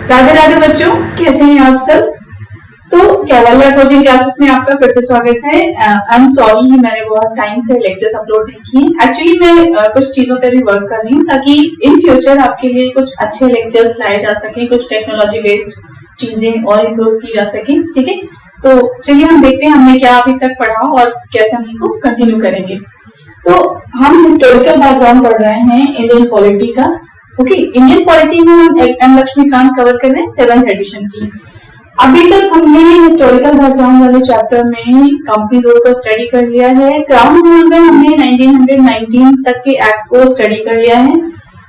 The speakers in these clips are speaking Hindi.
राधे राधे बच्चों, कैसे हैं आप सब। तो कैवल्या कोचिंग क्लासेस में आपका फिर से स्वागत है। आई एम सॉरी, मैंने बहुत टाइम से लेक्चर्स अपलोड नहीं किए। एक्चुअली मैं कुछ चीजों पे भी वर्क कर रही हूँ ताकि इन फ्यूचर आपके लिए कुछ अच्छे लेक्चर्स लाए जा सके, कुछ टेक्नोलॉजी बेस्ड चीजें और इम्प्रूव की जा सके। ठीक है, तो चलिए हम देखते हैं हमने क्या अभी तक पढ़ा और कैसे हम इनको कंटिन्यू करेंगे। तो हम हिस्टोरिकल बैकग्राउंड पढ़ रहे हैं इंडियन पॉलिटी का। ओके, इंडियन पॉलिटी में हम एम लक्ष्मीकांत कवर कर रहे हैं 7th एडिशन की। अभी तक हमने हिस्टोरिकल बैकग्राउंड वाले चैप्टर में कंपनी रूल को स्टडी कर लिया है। क्राउन रूल में हमने 1919 तक के एक्ट को स्टडी कर लिया है।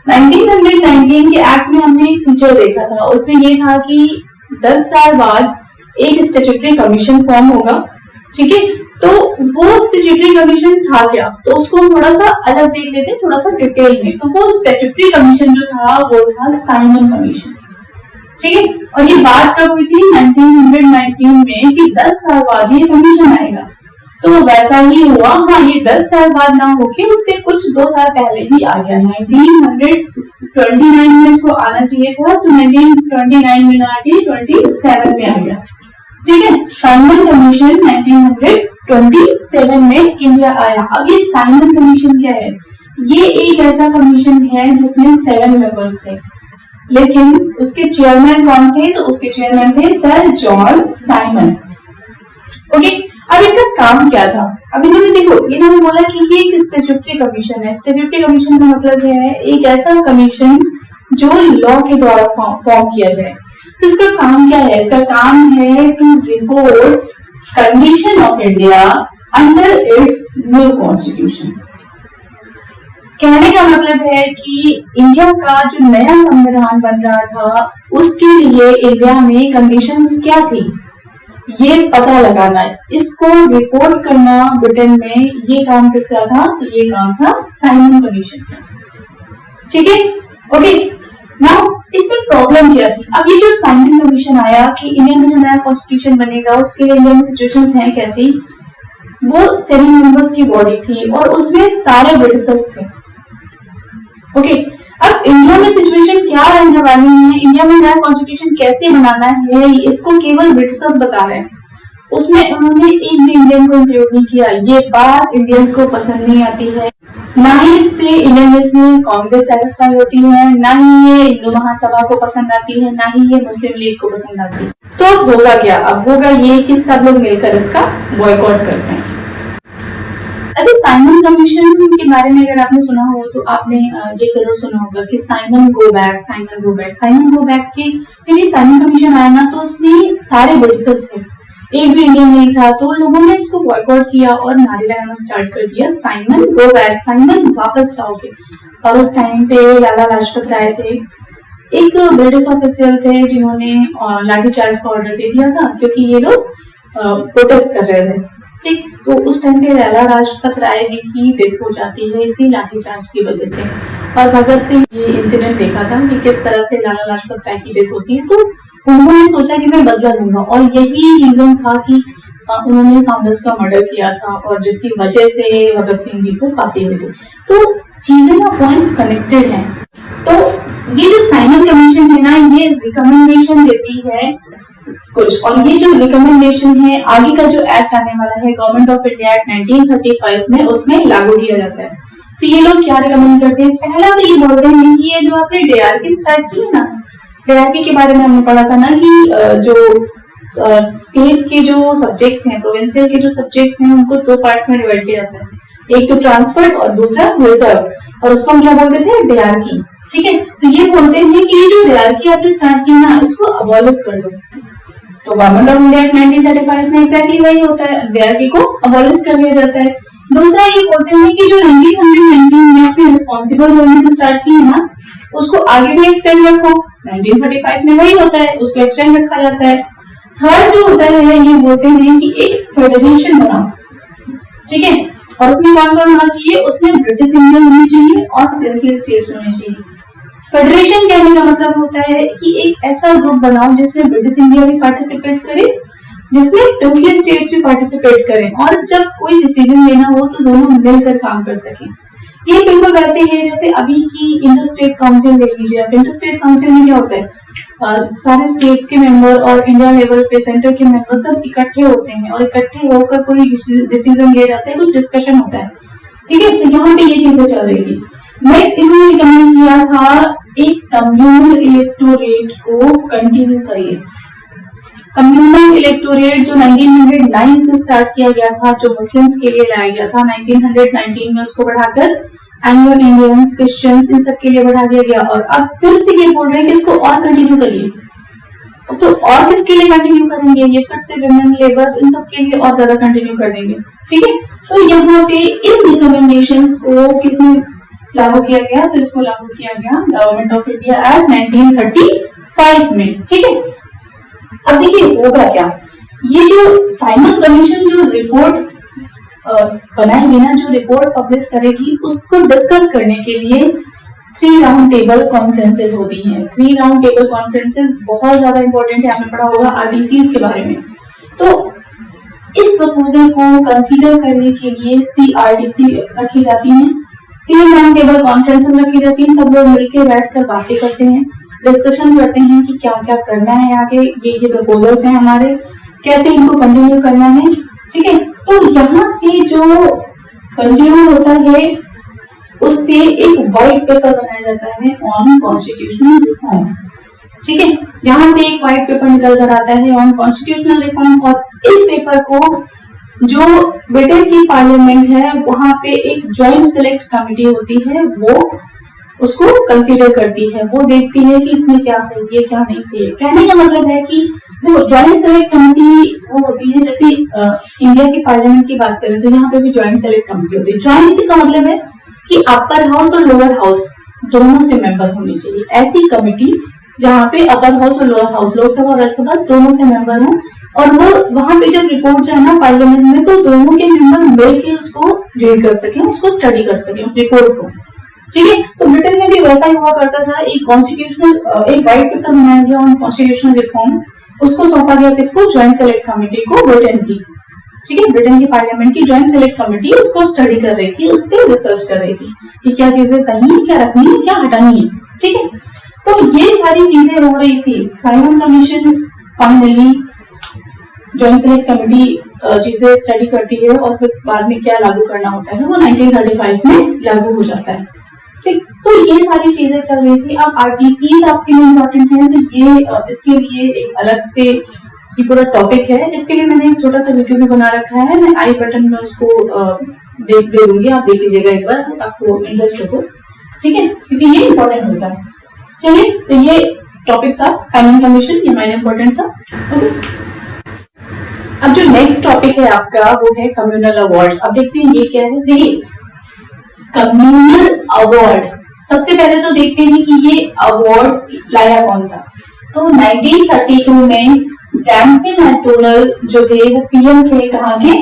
1919 के एक्ट में हमने एक फीचर देखा था, उसमें ये था कि 10 साल बाद एक स्टैट्यूटरी कमीशन फॉर्म होगा। ठीक है, तो वो स्टैट्यूटरी कमीशन था क्या, तो उसको हम थोड़ा सा अलग देख लेते हैं, थोड़ा सा डिटेल में। तो वो स्टैट्यूटरी कमीशन जो था वो था साइमन कमीशन। ठीक है, और ये बात कब हुई थी 1919 में कि 10 साल बाद ये कमीशन आएगा। तो वैसा ही हुआ। हाँ, ये 10 साल बाद ना होके उससे कुछ 2 साल पहले ही आ गया। 1929 में इसको आना चाहिए था, तो 1929 में ना आके 27 में आ गया। ठीक है, साइमन कमीशन 1927 में इंडिया आया। अब ये साइमन कमीशन क्या है? ये एक ऐसा कमीशन है जिसमें 7 मेंबर्स थे, लेकिन उसके चेयरमैन कौन थे? तो उसके चेयरमैन थे सर जॉन साइमन। ओके, अब इनका काम क्या था? अब इन्होंने देखो, इन्होंने बोला कि ये एक स्टैट्यूटरी कमीशन है। स्टैट्यूटरी कमीशन का मतलब है एक ऐसा कमीशन जो लॉ के द्वारा फॉर्म किया जाए। तो इसका काम क्या है? इसका काम है to report condition of India under its new constitution. कहने का मतलब है कि इंडिया का जो नया संविधान बन रहा था उसके लिए इंडिया में कंडीशंस क्या थी ये पता लगाना है, इसको रिपोर्ट करना ब्रिटेन में। ये काम किसका था? तो ये काम था साइमन कमीशन का। ठीक है, ओके। नाउ इसमें प्रॉब्लम क्या थी? अब ये जो साइमन कमीशन आया कि इंडिया में जो नया कॉन्स्टिट्यूशन बनेगा उसके लिए इंडिया में सिचुएशंस हैं कैसी? वो 7 मेंबर्स की बॉडी थी और उसमें सारे ब्रिटिशर्स थे। ओके, अब इंडिया में सिचुएशन क्या रहने वाली है, इंडिया में नया कॉन्स्टिट्यूशन कैसे बनाना है, इसको केवल ब्रिटिशर्स बता रहे हैं। उसमें उन्होंने एक भी इंडियन को इंक्लूड नहीं किया। ये बात इंडियंस को पसंद नहीं आती है, ना ही इससे इंडियन नेशनल कांग्रेस सेटिस्फाई होती है, ना ही ये हिंदू महासभा को पसंद आती है, ना ही ये मुस्लिम लीग को पसंद आती है। तो अब होगा क्या? अब होगा ये कि सब लोग मिलकर इसका बॉयकॉट करते हैं। अच्छा, साइमन कमीशन के बारे में अगर आपने सुना हो तो आपने ये जरूर सुना होगा कि Simon go back, Simon go back, Simon go back के जब ये साइमन कमीशन आया ना तो उसमें सारे ब्रिटिशर्स थे, एक भी इंडियन नहीं था। तो लोगों ने इसको बॉयकॉट किया और नारे लगाना स्टार्ट कर दिया, साइमन गो बैक, साइमन वापस आओगे। और उस टाइम पे लाला लाजपत राय थे, एक ब्रिटिश ऑफिसर थे जिन्होंने लाठीचार्ज का ऑर्डर दे दिया था क्योंकि ये लोग प्रोटेस्ट कर रहे थे। ठीक, तो उस टाइम पे लाला लाजपत राय जी की डेथ हो जाती है इसी लाठीचार्ज की वजह से। और भगत सिंह ये इंसिडेंट देखा था कि किस तरह से लाला लाजपत राय की डेथ होती है, तो उन्होंने सोचा कि मैं बदला लूंगा। और यही रीजन था कि उन्होंने साउंडर्स का मर्डर किया था और जिसकी वजह से भगत सिंह जी को फांसी हुई थी। तो चीजें ना पॉइंट्स कनेक्टेड हैं। तो ये जो साइमन कमीशन है ना, ये रिकमेंडेशन देती है कुछ, और ये जो रिकमेंडेशन है आगे का जो एक्ट आने वाला है गवर्नमेंट ऑफ इंडिया एक्ट 1935 में, उसमें लागू किया जाता है। तो ये लोग क्या रिकमेंड करते हैं? पहला तो ये बोलते हैं कि ये जो आपने डीआरपी स्टार्ट की है ना, डीआरपी के बारे में हमने पढ़ा था ना कि जो स्टेट के जो सब्जेक्ट्स हैं, प्रोविंशियल के जो सब्जेक्ट्स हैं, उनको 2 पार्ट्स में डिवाइड किया जाता है, एक तो ट्रांसफर्ड और दूसरा रिजर्व, और उसको हम क्या बोलते थे? डीआरपी। ठीक है, तो ये बोलते हैं कि ये जो डीआरपी आपने स्टार्ट की ना, इसको अबॉलिश कर दो। तो गवर्नमेंट ऑफ इंडिया एक्ट 1935 में एक्जैक्टली वही होता है, डीआरपी को अबॉलिश कर दिया जाता है। दूसरा ये बोलते हैं कि जो 1919 में आपने रिस्पॉन्सिबल गवर्नमेंट स्टार्ट की है ना, उसको आगे भी एक्सटेंड रखो। 1935 में वही होता है, उसको एक्सटेंड रखा जाता है। थर्ड जो होता है ये बोलते हैं कि एक फेडरेशन बनाओ। ठीक है, और उसमें कौन कौन होना चाहिए? उसमें ब्रिटिश इंडिया होनी चाहिए और प्रिंसली स्टेट्स होने चाहिए। फेडरेशन कहने का मतलब होता है कि एक ऐसा ग्रुप बनाओ जिसमें ब्रिटिश इंडिया भी पार्टिसिपेट करे, जिसमें प्रिंसली स्टेट्स भी पार्टिसिपेट करें, और जब कोई डिसीजन लेना हो तो दोनों मिलकर काम कर सकें। ये बिल्कुल वैसे ही है जैसे अभी की इंटर स्टेट काउंसिल ले लीजिए आप। इंटर स्टेट काउंसिल में क्या होता है, सारे स्टेट्स के मेंबर और इंडिया लेवल पे सेंटर के मेंबर सब इकट्ठे होते हैं और इकट्ठे होकर कोई डिसीजन लिया जाता है, कुछ डिस्कशन होता है, ठीक है। तो यहाँ पे ये चीजें चल रही थी। नेक्स्ट इन्होंने रिकमेंड किया था एक कम्युनल इलेक्टोरेट को कंटिन्यू करिए। कम्युनल इलेक्टोरेट जो 1909 से स्टार्ट किया गया था, जो मुस्लिम्स के लिए लाया गया था, 1919 में उसको बढ़ाकर एंग्लो इंडियंस, क्रिश्चियंस, इन सब के लिए बढ़ा दिया गया। और अब फिर से ये बोल रहे हैं कि इसको और कंटिन्यू करिए। तो और किसके लिए कंटिन्यू करेंगे, ये फिर से विमेन, लेबर, इन सब के लिए और ज्यादा कंटिन्यू कर देंगे, ठीक है। तो यहाँ पे इन रिकमेंडेशंस को किसने लागू किया गया, तो इसको लागू किया गया गवर्नमेंट ऑफ इंडिया एक्ट 1935 में, ठीक है। अब देखिए होगा क्या, ये जो साइमन कमीशन जो रिपोर्ट बनाएगी ना, जो रिपोर्ट पब्लिश करेगी, उसको डिस्कस करने के लिए 3 राउंड टेबल कॉन्फ्रेंसेस होती हैं। 3 राउंड टेबल कॉन्फ्रेंसेस बहुत ज्यादा इंपॉर्टेंट है, आपने पढ़ा होगा आरटीसीज के बारे में। तो इस प्रपोजल को कंसीडर करने के लिए 3 आरटीसी रखी जाती हैं, 3 राउंड टेबल कॉन्फ्रेंसेस रखी जाती हैं। सब लोग मिलकर बैठकर बातें करते हैं, डिस्कशन करते हैं कि क्या क्या करना है आगे, ये प्रपोजल्स हैं हमारे, कैसे इनको कंटिन्यू करना है, ठीक है। तो यहाँ से जो कंटिन्यू होता है उससे एक व्हाइट पेपर बनाया जाता है ऑन कॉन्स्टिट्यूशनल रिफॉर्म, ठीक है। यहाँ से एक व्हाइट पेपर निकल कर आता है ऑन कॉन्स्टिट्यूशनल रिफॉर्म। और इस पेपर को जो ब्रिटेन की पार्लियामेंट है वहां पे एक ज्वाइंट सेलेक्ट कमेटी होती है, वो उसको कंसीडर करती है, वो देखती है कि इसमें क्या सही है क्या नहीं सही है। कहने का मतलब है कि देखो ज्वाइंट सेलेक्ट कमेटी वो होती है, जैसे इंडिया की पार्लियामेंट की बात करें तो यहाँ पे भी ज्वाइंट सेलेक्ट कमेटी होती है। ज्वाइंट का मतलब है कि अपर हाउस और लोअर हाउस दोनों से मेंबर होने चाहिए। ऐसी कमेटी जहाँ पे अपर हाउस और लोअर हाउस, लोकसभा और राज्यसभा दोनों से मेंबर हो, और वो वहां पे जब रिपोर्ट जाए ना पार्लियामेंट में, तो दोनों के मेंबर मिलकर उसको रीड कर सके, उसको स्टडी कर सके उस रिपोर्ट को, ठीक है। तो ब्रिटेन में भी वैसा ही हुआ करता था। एक कॉन्स्टिट्यूशनल एक व्हाइट पेपर बनाया गया ऑन कॉन्स्टिट्यूशनल रिफॉर्म, उसको सौंपा गया किसको, ज्वाइंट सेलेक्ट कमेटी को, ब्रिटेन की, ठीक है। ब्रिटेन की पार्लियामेंट की ज्वाइंट सेलेक्ट कमेटी उसको स्टडी कर रही थी, उस पर रिसर्च कर रही थी कि क्या चीजें सही है, क्या रखनी है, क्या हटानी है, ठीक है। तो ये सारी चीजें हो रही थी। Simon commission finally joint select committee चीजें स्टडी करती है और फिर बाद में क्या लागू करना होता है वो 1935 में लागू हो जाता है, ठीक। तो ये सारी चीजें चल रही थी। अब आरटीसीज आपके लिए इम्पोर्टेंट है, तो ये इसके लिए एक अलग से ये पूरा टॉपिक है। इसके लिए मैंने एक छोटा सा वीडियो भी बना रखा है, मैं आई बटन में उसको दे दूंगी, आप देख लीजिएगा एक बार, आपको इंटरेस्ट हो, ठीक है, क्योंकि ये इम्पोर्टेंट होता है। चलिए, तो ये टॉपिक था साइमन कमीशन, ये माइनर इम्पोर्टेंट था, ओके। अब जो नेक्स्ट टॉपिक है आपका वो है कम्युनल अवार्ड। अब देखते हैं ये क्या है। देखिए कम्युनल अवार्ड, सबसे पहले तो देखते हैं कि ये अवार्ड लाया कौन था। तो 1932 में रैमसे मैकडोनल्ड जो थे वो पीएम थे, कहाँ के,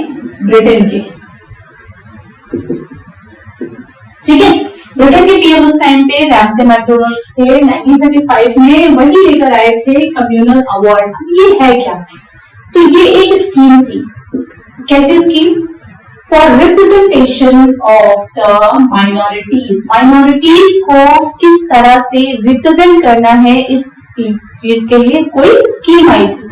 ब्रिटेन के, ठीक है। ब्रिटेन के पीएम उस टाइम पे रैमसे मैकडोनल्ड थे। 1935 में वही लेकर आए थे कम्युनल अवार्ड। ये है क्या, तो ये एक स्कीम थी। कैसी scheme, for representation of the minorities. Minorities को किस तरह से रिप्रेजेंट करना है, इस चीज के लिए कोई स्कीम आई थी।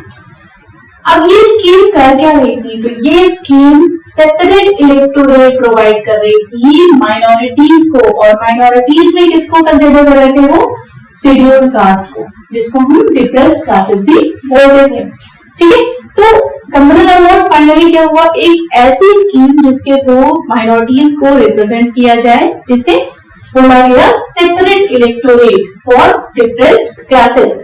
अब ये स्कीम कर क्या रही थी, तो ये स्कीम सेपरेट इलेक्टोरेट प्रोवाइड कर रही थी माइनॉरिटीज को। और माइनॉरिटीज में किसको कंसिडर कर रहे थे, वो शेड्यूल्ड कास्ट को, जिसको हम डिप्रेस्ड क्लासेस भी बोलते थे, ठीक है। तो कम्युनल अवार्ड फाइनली क्या हुआ, एक ऐसी स्कीम जिसके थ्रू माइनॉरिटीज को रिप्रेजेंट किया जाए, जिसे बोला गया separate electorate for depressed classes.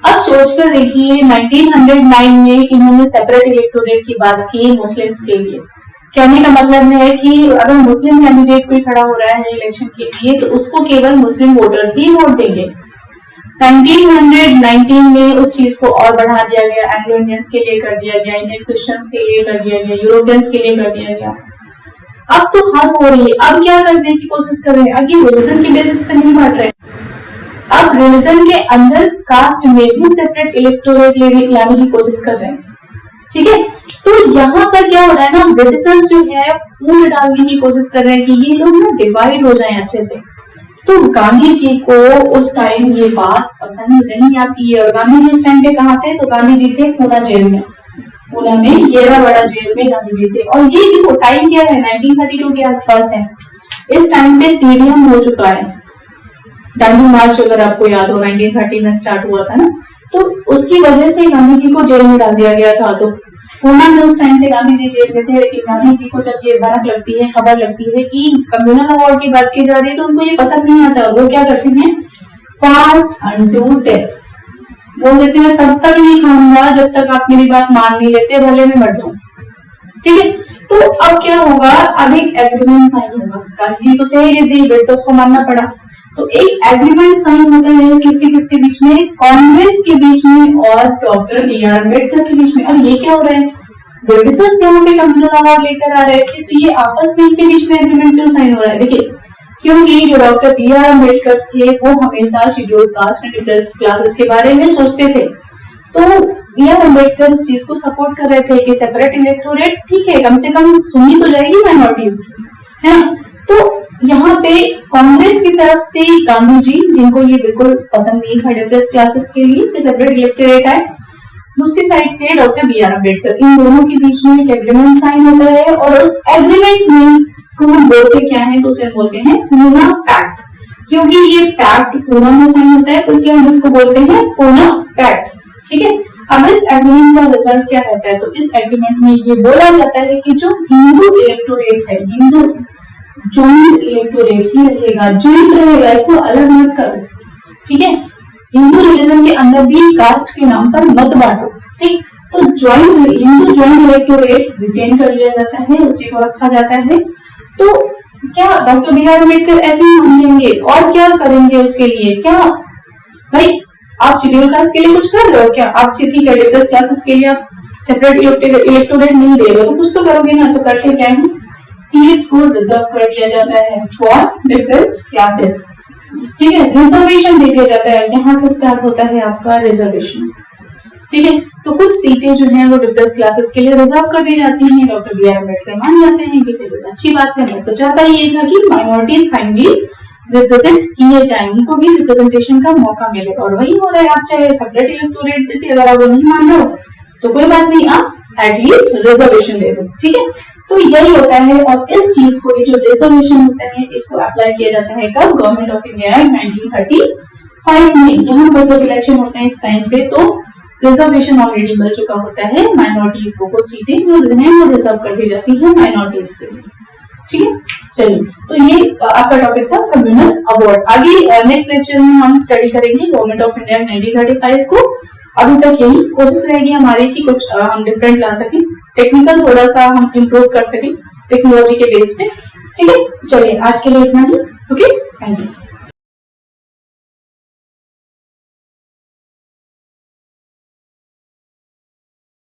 अब सोचकर देखिए 1909 में इन्होंने सेपरेट इलेक्टोरेट की बात की मुस्लिम्स के लिए। कहने का मतलब है कि अगर मुस्लिम कैंडिडेट कोई खड़ा हो रहा है इलेक्शन के लिए तो उसको केवल मुस्लिम वोटर्स ही वोट देंगे। 1919 में उस चीज को और बढ़ा दिया गया, एंग्लो इंडियंस के लिए कर दिया गया, इंडियन क्रिश्चियंस के लिए कर दिया गया, यूरोपियंस के लिए कर दिया गया। अब तो हद हो रही है, अब क्या करने की कोशिश कर रहे हैं, अब ये रिलीजन के बेसिस पे नहीं बांट रहे, अब रिलीजन के अंदर कास्ट में भी सेपरेट इलेक्टोरेट लाने की कोशिश कर रहे हैं, ठीक है। तो यहाँ पर क्या हो रहा है ना, ब्रिटिशर्स जो है फूल डालने की कोशिश कर रहे हैं कि ये लोग ना डिवाइड हो जाएं अच्छे से। तो गांधी जी को उस टाइम ये बात पसंद नहीं आती है। और गांधी जी उस टाइम पे कहाँ थे, तो गांधी जी थे पूना जेल में, पूना में येरावाड़ा जेल में गांधी जी थे। और ये देखो टाइम क्या है, 1932 के आसपास है। इस टाइम पे सीडीएम हो चुका है, दांडी मार्च अगर आपको याद हो 1930 में स्टार्ट हुआ था ना, तो उसकी वजह से गांधी जी को जेल में डाल दिया गया था। तो पूना में उस टाइम पे गांधी जी जेल में थे, लेकिन गांधी जी को जब ये भनक लगती है, खबर लगती है कि कम्युनल अवार्ड की बात की जा रही है, तो उनको ये पसंद नहीं आता। वो क्या करते हैं, फास्ट अनटू डेथ बोल देते हैं, तब तक नहीं खाऊंगा जब तक आप मेरी बात मान नहीं लेते, भले मैं मर जाऊं। ठीक है, तो अब क्या होगा, अब एक एग्रीमेंट साइन होगा। गांधी जी तो थे, ये ब्रिटिशर्स को मानना पड़ा। तो एक एग्रीमेंट साइन होता है किसके किसके बीच में, कांग्रेस के बीच में और डॉक्टर बी आर अम्बेडकर के बीच में। अब ये क्या हो रहा है, ब्रिटिशर्स यहाँ पे कम्युनल अवार्ड लेकर आ रहे थे, तो ये आपस में इनके बीच में एग्रीमेंट क्यों साइन हो रहा है, देखिए क्योंकि जो डॉक्टर बी आर अम्बेडकर थे वो हमेशा scheduled caste and depressed classes के बारे में सोचते थे। तो बी आर अम्बेडकर इस चीज को सपोर्ट कर रहे थे कि सेपरेट इलेक्टोरेट ठीक है, कम से कम सुनी तो जाएगी माइनॉरिटीज की, है ना। तो यहाँ पे कांग्रेस की तरफ से गांधी जी, जिनको ये बिल्कुल पसंद नहीं था डिप्रेस्ड क्लासेस के लिए कि सेपरेट इलेक्टोरेट आए, दूसरी साइड थे डॉक्टर बी आर अम्बेडकर। इन दोनों के बीच में एक एग्रीमेंट साइन होता है और उस एग्रीमेंट में को हम बोलते क्या है, तो उसे बोलते हैं पूना पैक्ट। क्योंकि ये पैक्ट पूना में साइन होता है तो इसलिए हम इसको बोलते हैं पूना पैक्ट। ठीक है, अब इस एग्रीमेंट का रिजल्ट क्या रहता है, तो इस एग्रीमेंट में ये बोला जाता है कि जो हिंदू इलेक्टोरेट है, हिंदू जॉइंट इलेक्टोरेट ही रहेगा, जॉइंट रहेगा, इसको अलग मत करो। ठीक है, हिंदू रिलीजन के अंदर भी कास्ट के नाम पर मत बांटो। ठीक, तो joint Hindu joint electorate retain कर लिया जाता है, उसी को रखा जाता है। तो क्या डॉक्टर बी आर अम्बेडकर ऐसे ही मान लेंगे और क्या करेंगे उसके लिए, क्या भाई आप शेड्यूल कास्ट के लिए कुछ कर रहे हो क्या, आप ठीक है डिप्रेस्ड क्लासेस के लिए आप सेपरेट इलेक्टोरेट नहीं दे रहे हो, तो कुछ तो करोगे ना। तो करके क्या है, सीट्स को रिजर्व कर दिया जाता है फॉर डिप्रेस्ड क्लासेस। ठीक है, रिजर्वेशन दे दिया जाता है, यहाँ से स्टार्ट होता है आपका रिजर्वेशन। ठीक है, तो कुछ सीटें जो हैं वो डिप्रेस्ड क्लासेस के लिए रिजर्व कर दी जाती हैं। डॉक्टर बी आर अम्बेडकर मान जाते हैं कि चलिए अच्छी बात है, मैं तो चाहता ही ये था कि माइनॉरिटीज फाइनली रिप्रेजेंट किए जाएं, उनको भी रिप्रेजेंटेशन का मौका मिले। और वही हो रहा है, आप चाहे सेपरेट इलेक्टोरेट देते, अगर आप वो नहीं मान रहे हो तो कोई बात नहीं, आप एटलीस्ट रिजर्वेशन दे दो। ठीक है, तो यही होता है। और इस चीज को, ये जो रिजर्वेशन होता है, इसको अप्लाई किया जाता है कब, गवर्नमेंट ऑफ इंडिया 1935 में। यहाँ पर जब इलेक्शन होते हैं इस टाइम पे, तो रिजर्वेशन ऑलरेडी मिल चुका होता है माइनॉरिटीज को सीटें जो हैं वो रिजर्व कर दी जाती है माइनॉरिटीज के लिए। ठीक है, चलिए, तो ये आपका टॉपिक था कम्युनल अवार्ड। आगे नेक्स्ट लेक्चर में हम स्टडी करेंगे गवर्नमेंट ऑफ इंडिया 1935 को। अभी तक यही कोशिश रहेगी हमारी कि कुछ हम डिफरेंट ला सकें, टेक्निकल थोड़ा सा हम इम्प्रूव कर सकें टेक्नोलॉजी के बेस पे। ठीक है, चलिए आज के लिए इतना ही। Okay, thank you.